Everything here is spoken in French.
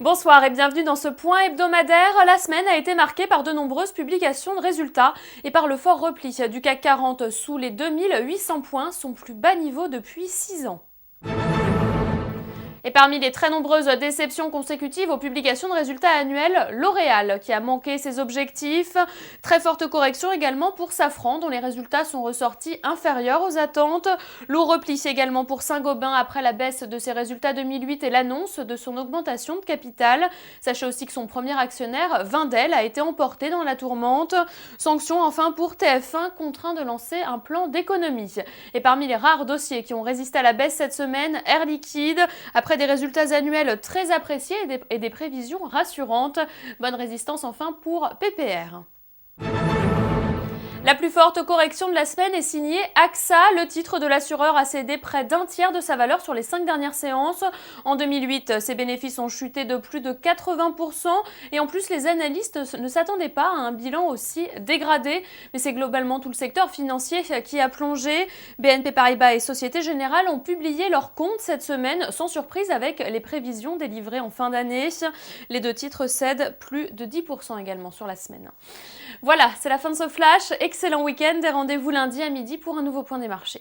Bonsoir et bienvenue dans ce point hebdomadaire. La semaine a été marquée par de nombreuses publications de résultats et par le fort repli du CAC 40 sous les 2800 points, son plus bas niveau depuis 6 ans. Et parmi les très nombreuses déceptions consécutives aux publications de résultats annuels, L'Oréal qui a manqué ses objectifs. Très forte correction également pour Safran dont les résultats sont ressortis inférieurs aux attentes. Lourd repli également pour Saint-Gobain après la baisse de ses résultats 2008 et l'annonce de son augmentation de capital. Sachez aussi que son premier actionnaire, Wendel, a été emporté dans la tourmente. Sanctions enfin pour TF1 contraint de lancer un plan d'économie. Et parmi les rares dossiers qui ont résisté à la baisse cette semaine, Air Liquide, après des résultats annuels très appréciés et des prévisions rassurantes. Bonne résistance enfin pour PPR. La plus forte correction de la semaine est signée AXA. Le titre de l'assureur a cédé près d'un tiers de sa valeur sur les 5 dernières séances. En 2008, ses bénéfices ont chuté de plus de 80% et en plus les analystes ne s'attendaient pas à un bilan aussi dégradé. Mais c'est globalement tout le secteur financier qui a plongé. BNP Paribas et Société Générale ont publié leurs comptes cette semaine, sans surprise avec les prévisions délivrées en fin d'année. Les deux titres cèdent plus de 10% également sur la semaine. Voilà, c'est la fin de ce flash. Excellent week-end et rendez-vous lundi à midi pour un nouveau point des marchés.